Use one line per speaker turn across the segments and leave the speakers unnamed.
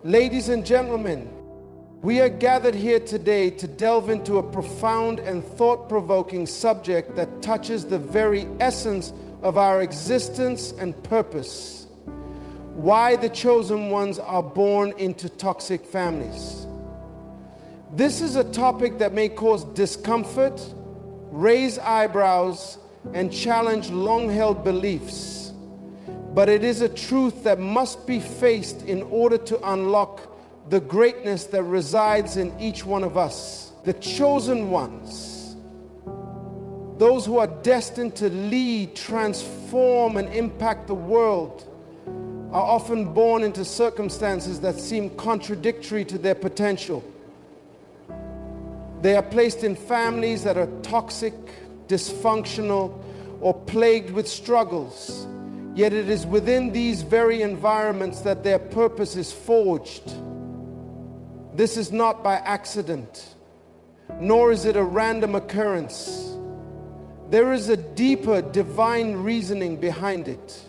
Ladies and gentlemen, we are gathered here today to delve into a profound and thought-provoking subject that touches the very essence of our existence and purpose. Why the chosen ones are born into toxic families. This is a topic that may cause discomfort, raise eyebrows, and challenge long-held beliefs. But it is a truth that must be faced in order to unlock the greatness that resides in each one of us. The chosen ones, those who are destined to lead, transform, and impact the world, are often born into circumstances that seem contradictory to their potential. They are placed in families that are toxic, dysfunctional, or plagued with struggles. Yet it is within these very environments that their purpose is forged. This is not by accident, nor is it a random occurrence. There is a deeper divine reasoning behind it.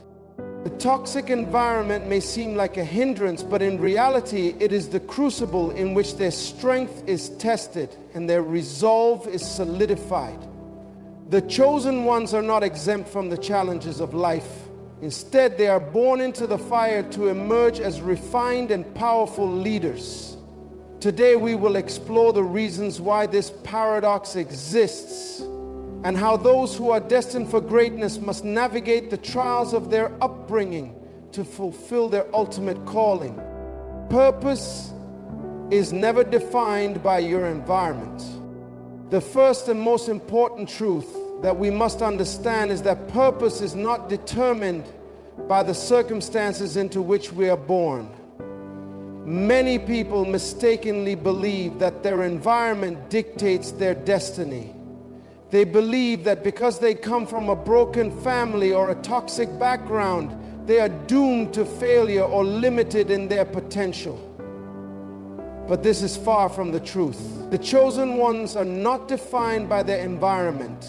The toxic environment may seem like a hindrance, but in reality, it is the crucible in which their strength is tested and their resolve is solidified. The chosen ones are not exempt from the challenges of life. Instead, they are born into the fire to emerge as refined and powerful leaders. Today, we will explore the reasons why this paradox exists and how those who are destined for greatness must navigate the trials of their upbringing to fulfill their ultimate calling. Purpose is never defined by your environment. The first and most important truth that we must understand is that purpose is not determined by the circumstances into which we are born. Many people mistakenly believe that their environment dictates their destiny. They believe that because they come from a broken family or a toxic background, they are doomed to failure or limited in their potential. But this is far from the truth. The chosen ones are not defined by their environment.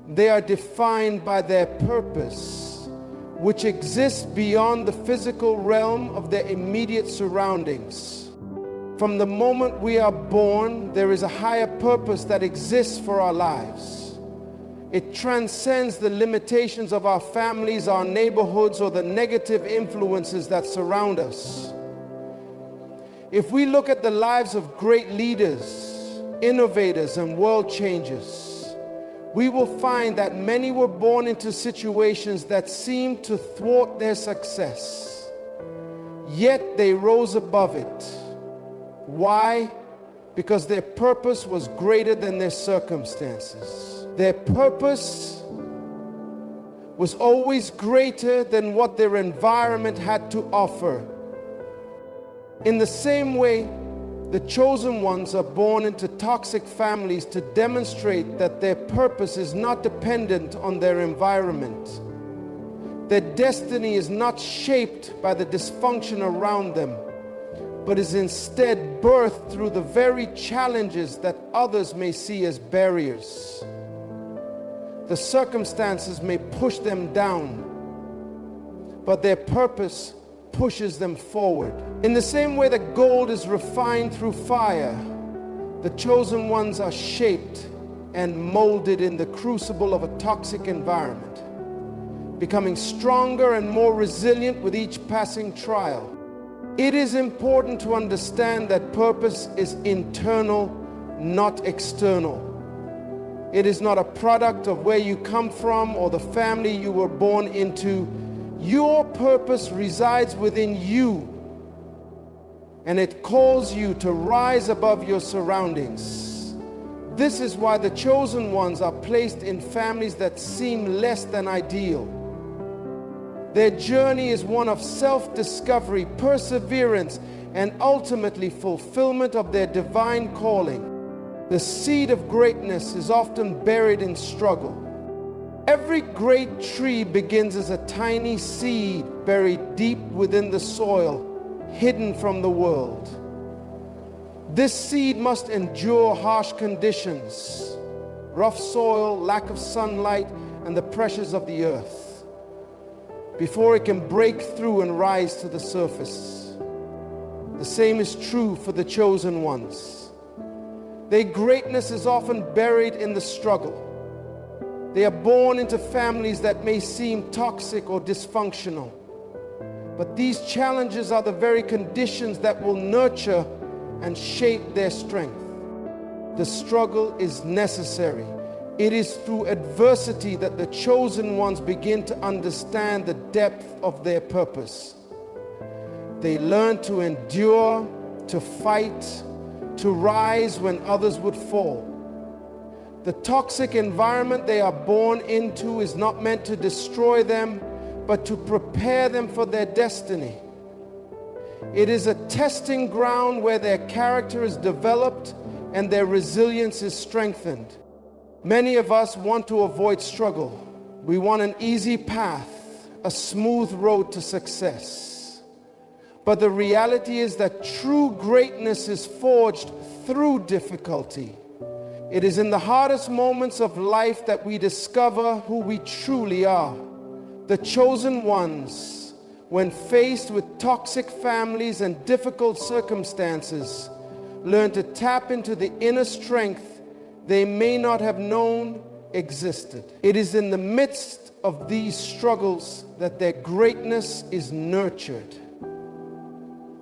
They are defined by their purpose, which exists beyond the physical realm of their immediate surroundings. From the moment we are born, there is a higher purpose that exists for our lives. It transcends the limitations of our families, our neighborhoods, or the negative influences that surround us. If we look at the lives of great leaders, innovators, and world changers, we will find that many were born into situations that seemed to thwart their success. Yet they rose above it. Why? Because their purpose was greater than their circumstances. Their purpose was always greater than what their environment had to offer. In the same way, the chosen ones are born into toxic families to demonstrate that their purpose is not dependent on their environment. Their destiny is not shaped by the dysfunction around them, but is instead birthed through the very challenges that others may see as barriers. The circumstances may push them down, but their purpose pushes them forward. In the same way that gold is refined through fire, the chosen ones are shaped and molded in the crucible of a toxic environment, becoming stronger and more resilient with each passing trial. It is important to understand that purpose is internal, not external. It is not a product of where you come from or the family you were born into. Your purpose resides within you, and it calls you to rise above your surroundings. This is why the chosen ones are placed in families that seem less than ideal. Their journey is one of self-discovery, perseverance, and ultimately fulfillment of their divine calling. The seed of greatness is often buried in struggle. Every great tree begins as a tiny seed buried deep within the soil, hidden from the world. This seed must endure harsh conditions, rough soil, lack of sunlight, and the pressures of the earth, before it can break through and rise to the surface. The same is true for the chosen ones. Their greatness is often buried in the struggle. They are born into families that may seem toxic or dysfunctional. But these challenges are the very conditions that will nurture and shape their strength. The struggle is necessary. It is through adversity that the chosen ones begin to understand the depth of their purpose. They learn to endure, to fight, to rise when others would fall. The toxic environment they are born into is not meant to destroy them, but to prepare them for their destiny. It is a testing ground where their character is developed and their resilience is strengthened. Many of us want to avoid struggle. We want an easy path, a smooth road to success. But the reality is that true greatness is forged through difficulty. It is in the hardest moments of life that we discover who we truly are. The chosen ones, when faced with toxic families and difficult circumstances, learn to tap into the inner strength they may not have known existed. It is in the midst of these struggles that their greatness is nurtured.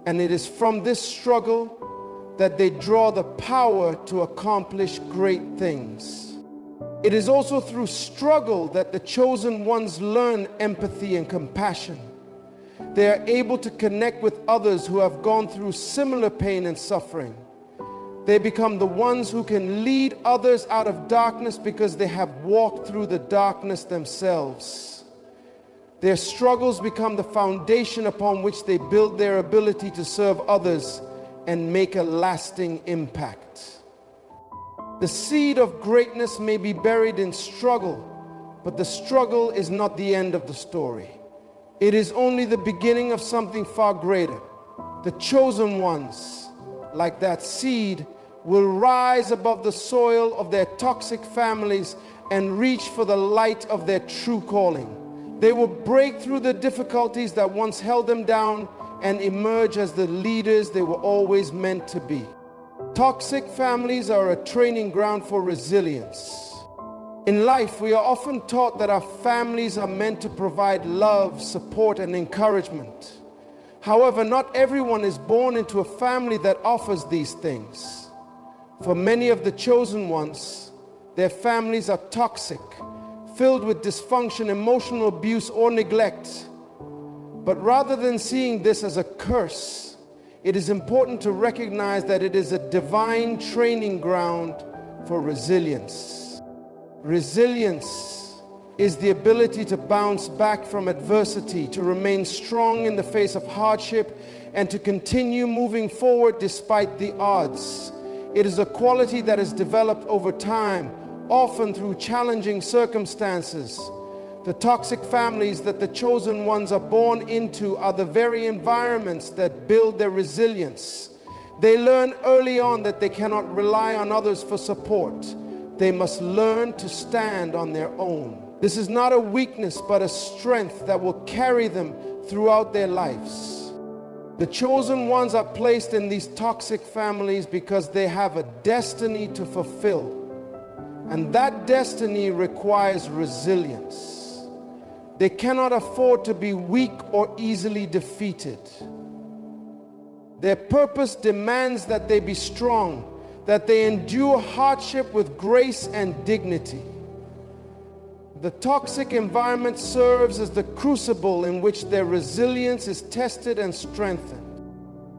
And it is from this struggle that they draw the power to accomplish great things. It is also through struggle that the chosen ones learn empathy and compassion. They are able to connect with others who have gone through similar pain and suffering. They become the ones who can lead others out of darkness because they have walked through the darkness themselves. Their struggles become the foundation upon which they build their ability to serve others and make a lasting impact. The seed of greatness may be buried in struggle, but the struggle is not the end of the story. It is only the beginning of something far greater. The chosen ones, like that seed, will rise above the soil of their toxic families and reach for the light of their true calling. They will break through the difficulties that once held them down and emerge as the leaders they were always meant to be. Toxic families are a training ground for resilience. In life, we are often taught that our families are meant to provide love, support, and encouragement. However, not everyone is born into a family that offers these things. For many of the chosen ones, their families are toxic, filled with dysfunction, emotional abuse, or neglect. But rather than seeing this as a curse, it is important to recognize that it is a divine training ground for resilience. Resilience is the ability to bounce back from adversity, to remain strong in the face of hardship, and to continue moving forward despite the odds. It is a quality that is developed over time, often through challenging circumstances. The toxic families that the chosen ones are born into are the very environments that build their resilience. They learn early on that they cannot rely on others for support. They must learn to stand on their own. This is not a weakness, but a strength that will carry them throughout their lives. The chosen ones are placed in these toxic families because they have a destiny to fulfill. And that destiny requires resilience. They cannot afford to be weak or easily defeated. Their purpose demands that they be strong, that they endure hardship with grace and dignity. The toxic environment serves as the crucible in which their resilience is tested and strengthened.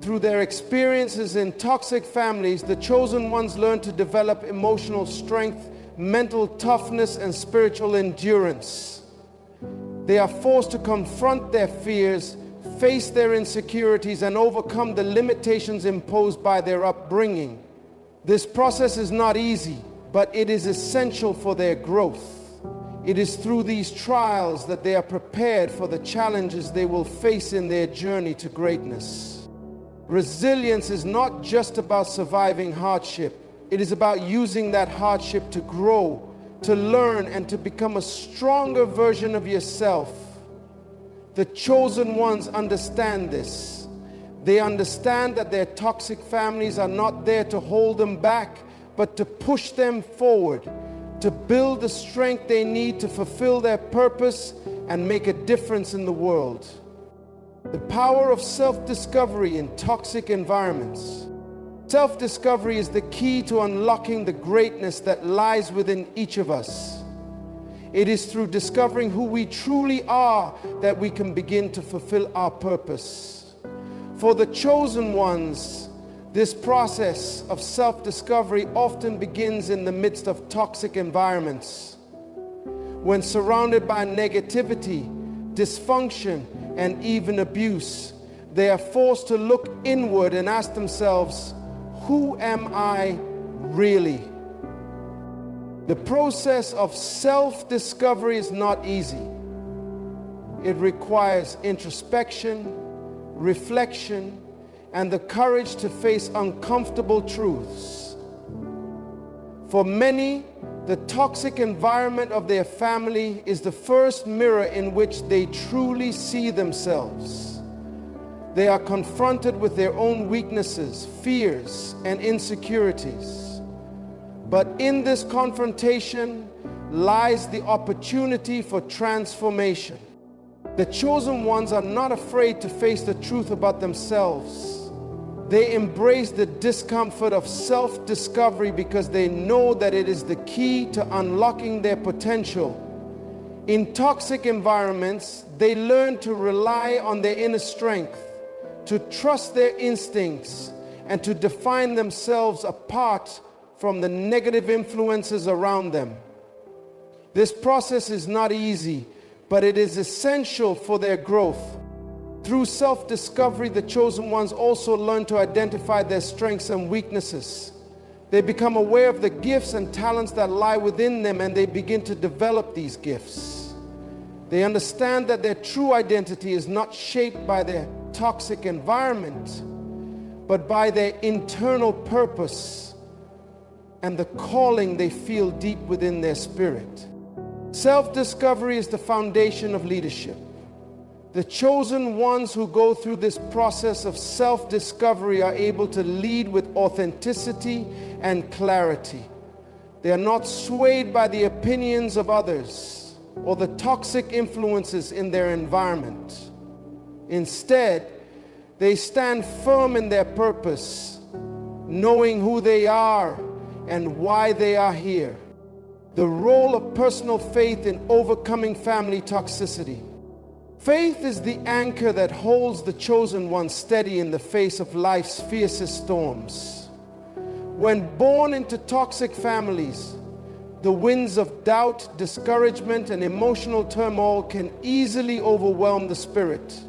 Through their experiences in toxic families, the chosen ones learn to develop emotional strength, mental toughness, and spiritual endurance. They are forced to confront their fears, face their insecurities, and overcome the limitations imposed by their upbringing. This process is not easy, but it is essential for their growth. It is through these trials that they are prepared for the challenges they will face in their journey to greatness. Resilience is not just about surviving hardship. It is about using that hardship to grow, to learn, and to become a stronger version of yourself. The chosen ones understand this. They understand that their toxic families are not there to hold them back, but to push them forward, to build the strength they need to fulfill their purpose and make a difference in the world. The power of self-discovery in toxic environments. Self-discovery is the key to unlocking the greatness that lies within each of us. It is through discovering who we truly are that we can begin to fulfill our purpose. For the chosen ones, this process of self-discovery often begins in the midst of toxic environments. When surrounded by negativity, dysfunction, and even abuse, they are forced to look inward and ask themselves, who am I really? The process of self-discovery is not easy. It requires introspection, reflection, and the courage to face uncomfortable truths. For many, the toxic environment of their family is the first mirror in which they truly see themselves. They are confronted with their own weaknesses, fears, and insecurities. But in this confrontation lies the opportunity for transformation. The chosen ones are not afraid to face the truth about themselves. They embrace the discomfort of self-discovery because they know that it is the key to unlocking their potential. In toxic environments, they learn to rely on their inner strength, to trust their instincts, and to define themselves apart from the negative influences around them. This process is not easy, but it is essential for their growth. Through self-discovery, the chosen ones also learn to identify their strengths and weaknesses. They become aware of the gifts and talents that lie within them, and they begin to develop these gifts. They understand that their true identity is not shaped by their toxic environment, but by their internal purpose and the calling they feel deep within their spirit. Self-discovery is the foundation of leadership. The chosen ones who go through this process of self-discovery are able to lead with authenticity and clarity. They are not swayed by the opinions of others or the toxic influences in their environment. Instead, they stand firm in their purpose, knowing who they are and why they are here. The role of personal faith in overcoming family toxicity. Faith is the anchor that holds the chosen one steady in the face of life's fiercest storms. When born into toxic families, the winds of doubt, discouragement, and emotional turmoil can easily overwhelm the spirit,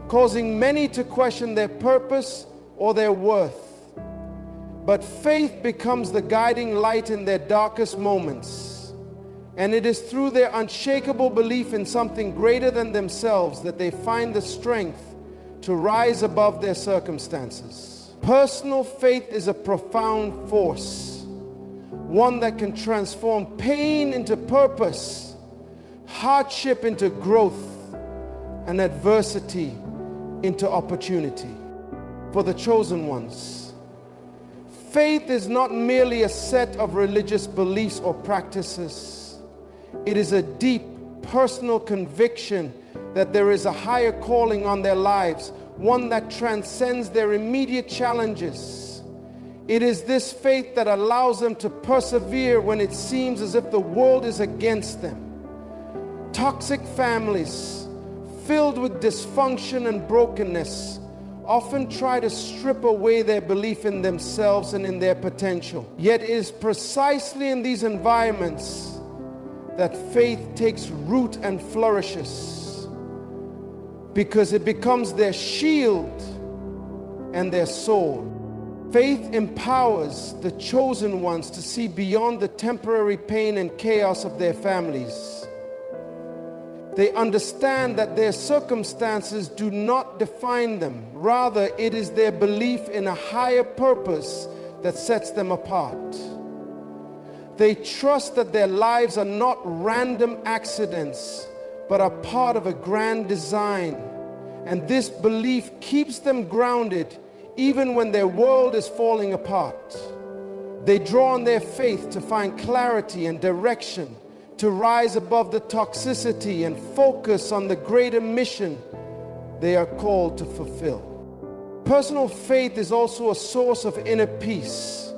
causing many to question their purpose or their worth. But faith becomes the guiding light in their darkest moments. And it is through their unshakable belief in something greater than themselves that they find the strength to rise above their circumstances. Personal faith is a profound force, one that can transform pain into purpose, hardship into growth, and adversity into opportunity. For the chosen ones, faith is not merely a set of religious beliefs or practices. It is a deep personal conviction that there is a higher calling on their lives, one that transcends their immediate challenges. It is this faith that allows them to persevere when it seems as if the world is against them. Toxic families, filled with dysfunction and brokenness, often try to strip away their belief in themselves and in their potential. Yet it is precisely in these environments that faith takes root and flourishes, because it becomes their shield and their sword. Faith empowers the chosen ones to see beyond the temporary pain and chaos of their families. They understand that their circumstances do not define them. Rather, it is their belief in a higher purpose that sets them apart. They trust that their lives are not random accidents, but are part of a grand design, And this belief keeps them grounded even when their world is falling apart. They draw on their faith to find clarity and direction, to rise above the toxicity and focus on the greater mission they are called to fulfill. Personal faith is also a source of inner peace.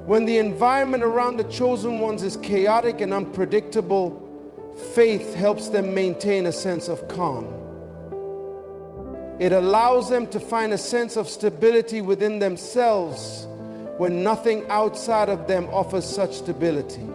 When the environment around the chosen ones is chaotic and unpredictable, faith helps them maintain a sense of calm. It allows them to find a sense of stability within themselves when nothing outside of them offers such stability.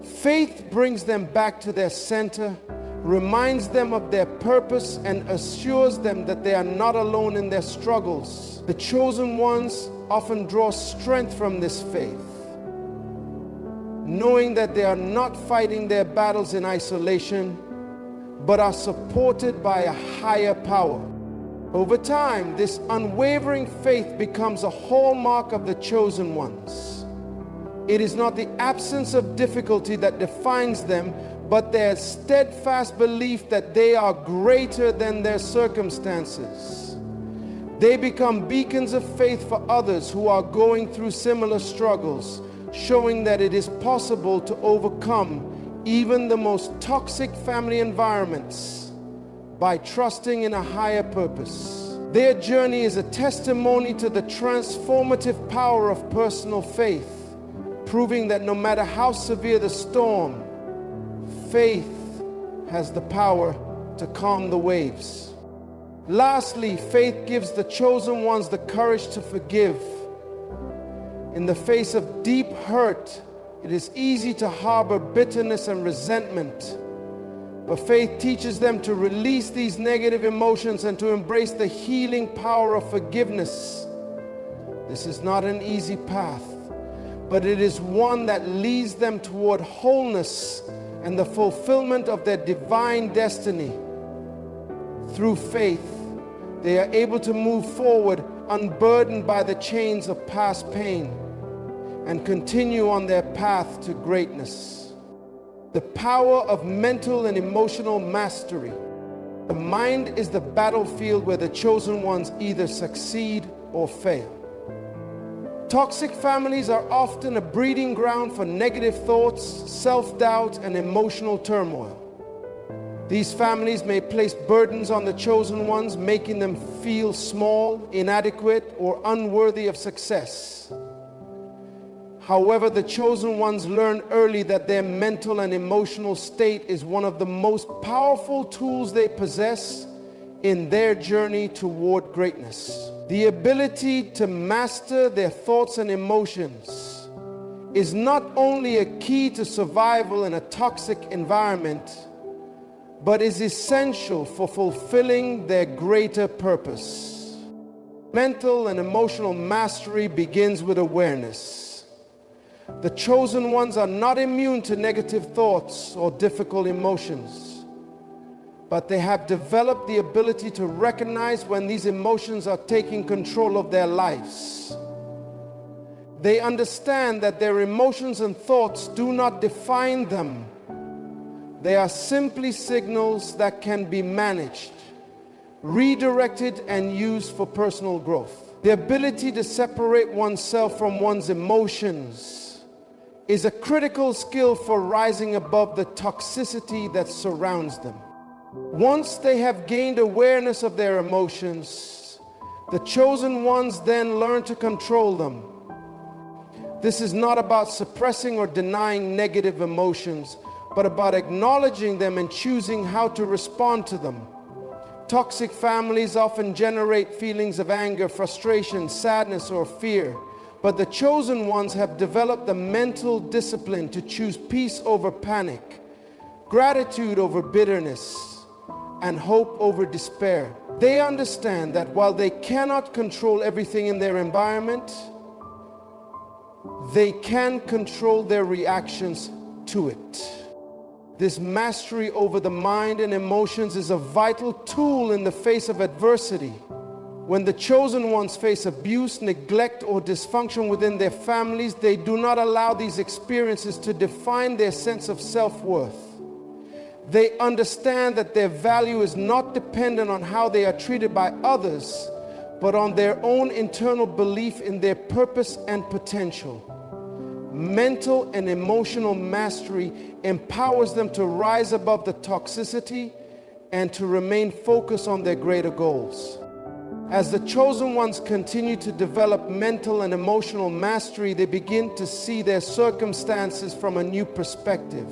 Faith brings them back to their center, reminds them of their purpose, and assures them that they are not alone in their struggles. The chosen ones often draw strength from this faith, knowing that they are not fighting their battles in isolation, but are supported by a higher power. Over time, this unwavering faith becomes a hallmark of the chosen ones. It is not the absence of difficulty that defines them, but their steadfast belief that they are greater than their circumstances. They become beacons of faith for others who are going through similar struggles, showing that it is possible to overcome even the most toxic family environments by trusting in a higher purpose. Their journey is a testimony to the transformative power of personal faith, proving that no matter how severe the storm, faith has the power to calm the waves. Lastly, faith gives the chosen ones the courage to forgive. In the face of deep hurt, it is easy to harbor bitterness and resentment, but faith teaches them to release these negative emotions and to embrace the healing power of forgiveness. This is not an easy path, but it is one that leads them toward wholeness and the fulfillment of their divine destiny. Through faith, they are able to move forward unburdened by the chains of past pain and continue on their path to greatness. The power of mental and emotional mastery. The mind is the battlefield where the chosen ones either succeed or fail. Toxic families are often a breeding ground for negative thoughts, self-doubt, and emotional turmoil. These families may place burdens on the chosen ones, making them feel small, inadequate, or unworthy of success. However, the chosen ones learn early that their mental and emotional state is one of the most powerful tools they possess in their journey toward greatness. The ability to master their thoughts and emotions is not only a key to survival in a toxic environment, but is essential for fulfilling their greater purpose. Mental and emotional mastery begins with awareness. The chosen ones are not immune to negative thoughts or difficult emotions, but they have developed the ability to recognize when these emotions are taking control of their lives. They understand that their emotions and thoughts do not define them. They are simply signals that can be managed, redirected, and used for personal growth. The ability to separate oneself from one's emotions is a critical skill for rising above the toxicity that surrounds them. Once they have gained awareness of their emotions, the chosen ones then learn to control them. This is not about suppressing or denying negative emotions, but about acknowledging them and choosing how to respond to them. Toxic families often generate feelings of anger, frustration, sadness, or fear. But the chosen ones have developed the mental discipline to choose peace over panic, gratitude over bitterness, and hope over despair. They understand that while they cannot control everything in their environment, they can control their reactions to it. This mastery over the mind and emotions is a vital tool in the face of adversity. When the chosen ones face abuse, neglect, or dysfunction within their families, they do not allow these experiences to define their sense of self-worth. They understand that their value is not dependent on how they are treated by others, but on their own internal belief in their purpose and potential. Mental and emotional mastery empowers them to rise above the toxicity and to remain focused on their greater goals. As the chosen ones continue to develop mental and emotional mastery, they begin to see their circumstances from a new perspective.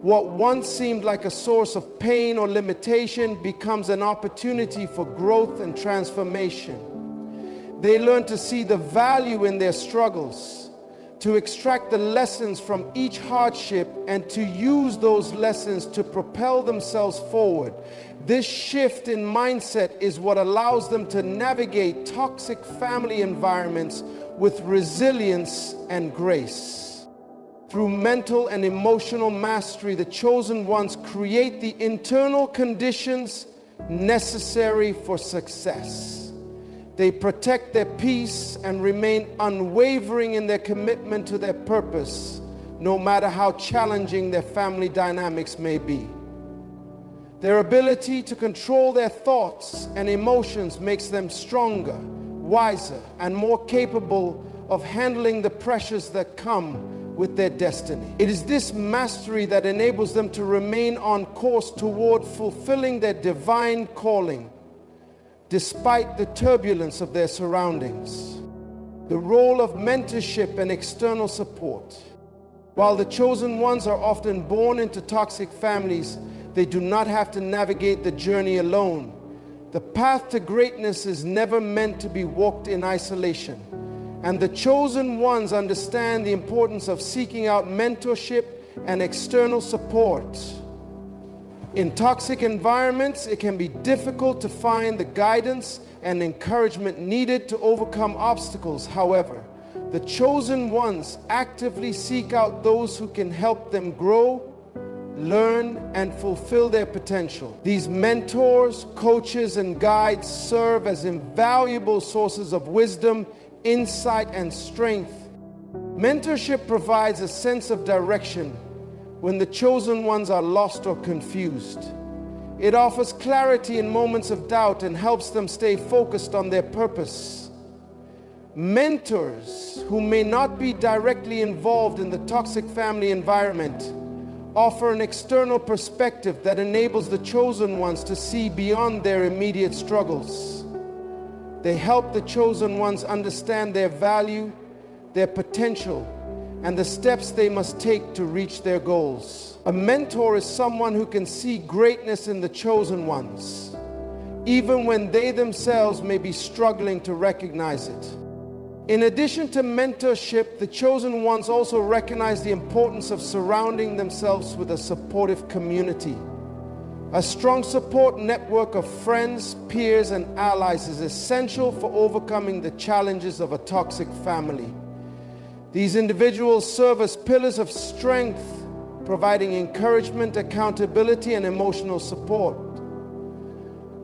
What once seemed like a source of pain or limitation becomes an opportunity for growth and transformation. They learn to see the value in their struggles, to extract the lessons from each hardship, and to use those lessons to propel themselves forward. This shift in mindset is what allows them to navigate toxic family environments with resilience and grace. Through mental and emotional mastery, the chosen ones create the internal conditions necessary for success. They protect their peace and remain unwavering in their commitment to their purpose, no matter how challenging their family dynamics may be. Their ability to control their thoughts and emotions makes them stronger, wiser, and more capable of handling the pressures that come with their destiny. It is this mastery that enables them to remain on course toward fulfilling their divine calling, despite the turbulence of their surroundings. The role of mentorship and external support. While the chosen ones are often born into toxic families, they do not have to navigate the journey alone. The path to greatness is never meant to be walked in isolation. And the chosen ones understand the importance of seeking out mentorship and external support. In toxic environments, it can be difficult to find the guidance and encouragement needed to overcome obstacles. However, the chosen ones actively seek out those who can help them grow, learn, and fulfill their potential. These mentors, coaches, and guides serve as invaluable sources of wisdom, insight, and strength. Mentorship provides a sense of direction when the chosen ones are lost or confused. It offers clarity in moments of doubt and helps them stay focused on their purpose. Mentors who may not be directly involved in the toxic family environment offer an external perspective that enables the chosen ones to see beyond their immediate struggles. They help the chosen ones understand their value, their potential, and the steps they must take to reach their goals. A mentor is someone who can see greatness in the chosen ones, even when they themselves may be struggling to recognize it. In addition to mentorship, the chosen ones also recognize the importance of surrounding themselves with a supportive community. A strong support network of friends, peers, and allies is essential for overcoming the challenges of a toxic family. These individuals serve as pillars of strength, providing encouragement, accountability, and emotional support.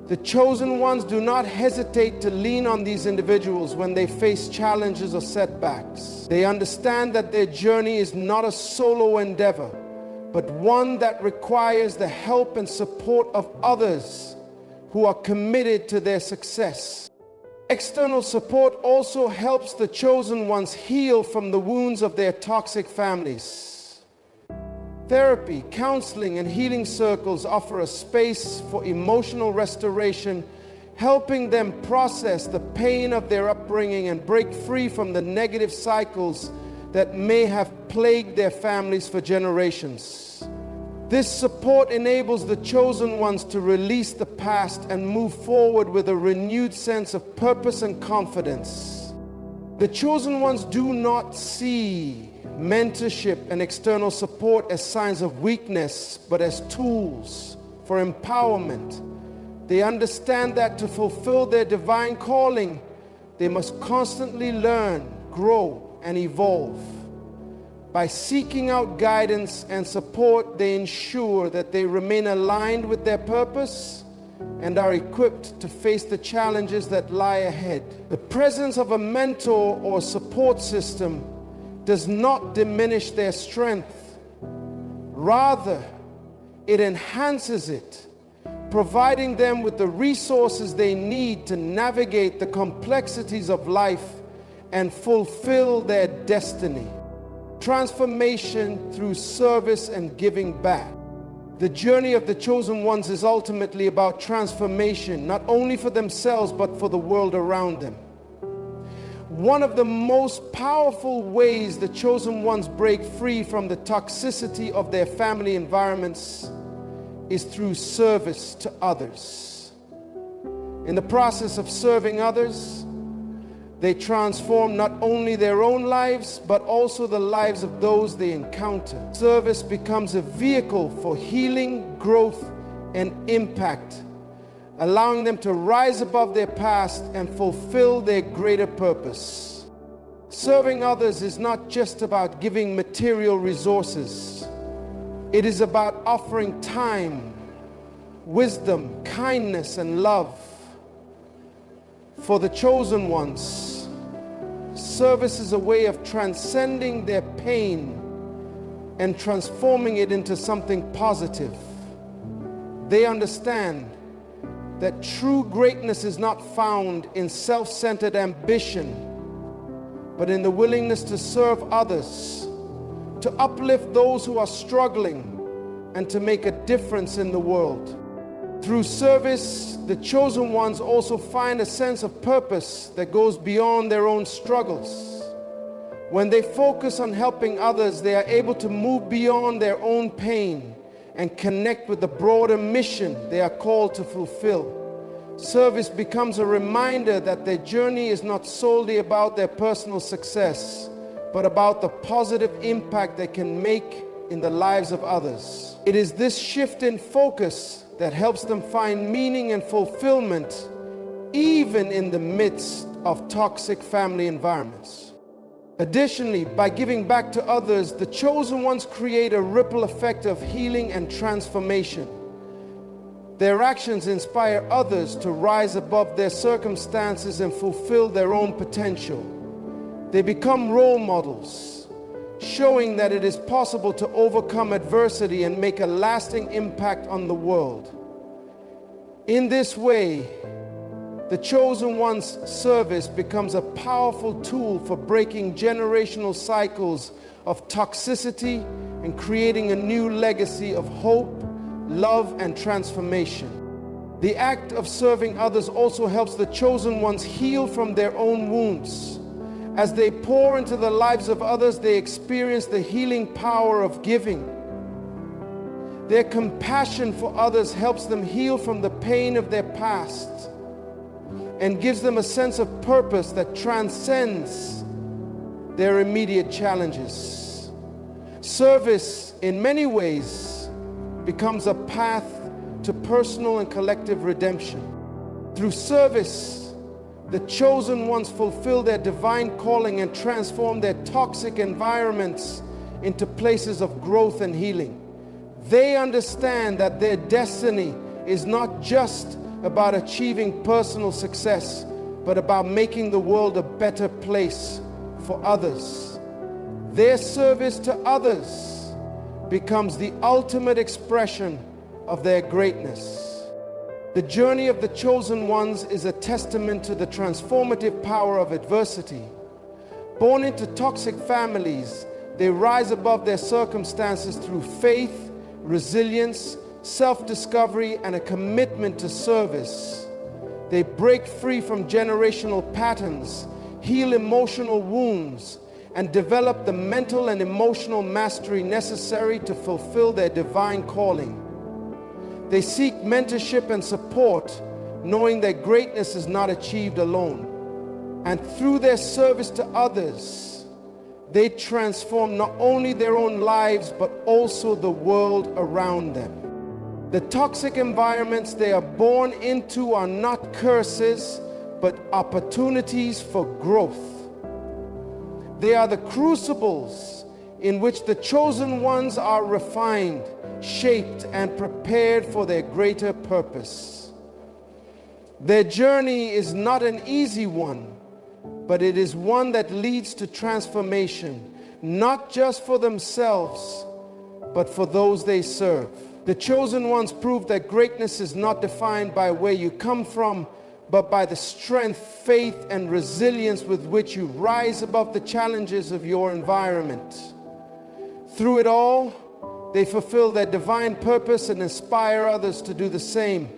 The chosen ones do not hesitate to lean on these individuals when they face challenges or setbacks. They understand that their journey is not a solo endeavor, but one that requires the help and support of others who are committed to their success. External support also helps the chosen ones heal from the wounds of their toxic families. Therapy, counseling, and healing circles offer a space for emotional restoration, helping them process the pain of their upbringing and break free from the negative cycles that may have plagued their families for generations. This support enables the chosen ones to release the past and move forward with a renewed sense of purpose and confidence. The chosen ones do not see mentorship and external support as signs of weakness, but as tools for empowerment. They understand that to fulfill their divine calling, they must constantly learn, grow, and evolve. By seeking out guidance and support, they ensure that they remain aligned with their purpose and are equipped to face the challenges that lie ahead. The presence of a mentor or support system does not diminish their strength. Rather, it enhances it, providing them with the resources they need to navigate the complexities of life and fulfill their destiny. Transformation through service and giving back. The journey of the chosen ones is ultimately about transformation, not only for themselves, but for the world around them. One of the most powerful ways the chosen ones break free from the toxicity of their family environments is through service to others. In the process of serving others, they transform not only their own lives, but also the lives of those they encounter. Service becomes a vehicle for healing, growth, and impact, allowing them to rise above their past and fulfill their greater purpose. Serving others is not just about giving material resources. It is about offering time, wisdom, kindness, and love. For the chosen ones, service is a way of transcending their pain and transforming it into something positive. They understand that true greatness is not found in self-centered ambition, but in the willingness to serve others, to uplift those who are struggling, and to make a difference in the world. Through service, the chosen ones also find a sense of purpose that goes beyond their own struggles. When they focus on helping others, they are able to move beyond their own pain and connect with the broader mission they are called to fulfill. Service becomes a reminder that their journey is not solely about their personal success, but about the positive impact they can make in the lives of others. It is this shift in focus that helps them find meaning and fulfillment even in the midst of toxic family environments. Additionally, by giving back to others, the chosen ones create a ripple effect of healing and transformation. Their actions inspire others to rise above their circumstances and fulfill their own potential. They become role models, showing that it is possible to overcome adversity and make a lasting impact on the world. In this way, the chosen one's service becomes a powerful tool for breaking generational cycles of toxicity and creating a new legacy of hope, love, and transformation. The act of serving others also helps the chosen ones heal from their own wounds. As they pour into the lives of others, they experience the healing power of giving. Their compassion for others helps them heal from the pain of their past and gives them a sense of purpose that transcends their immediate challenges. Service, in many ways, becomes a path to personal and collective redemption. Through service, the chosen ones fulfill their divine calling and transform their toxic environments into places of growth and healing. They understand that their destiny is not just about achieving personal success, but about making the world a better place for others. Their service to others becomes the ultimate expression of their greatness. The journey of the chosen ones is a testament to the transformative power of adversity. Born into toxic families, they rise above their circumstances through faith, resilience, self-discovery, and a commitment to service. They break free from generational patterns, heal emotional wounds, and develop the mental and emotional mastery necessary to fulfill their divine calling. They seek mentorship and support, knowing that greatness is not achieved alone. And through their service to others, they transform not only their own lives, but also the world around them. The toxic environments they are born into are not curses, but opportunities for growth. They are the crucibles in which the chosen ones are refined, shaped, and prepared for their greater purpose. Their journey is not an easy one, but it is one that leads to transformation, not just for themselves, but for those they serve. The chosen ones prove that greatness is not defined by where you come from, but by the strength, faith, and resilience with which you rise above the challenges of your environment. Through it all, they fulfill their divine purpose and inspire others to do the same.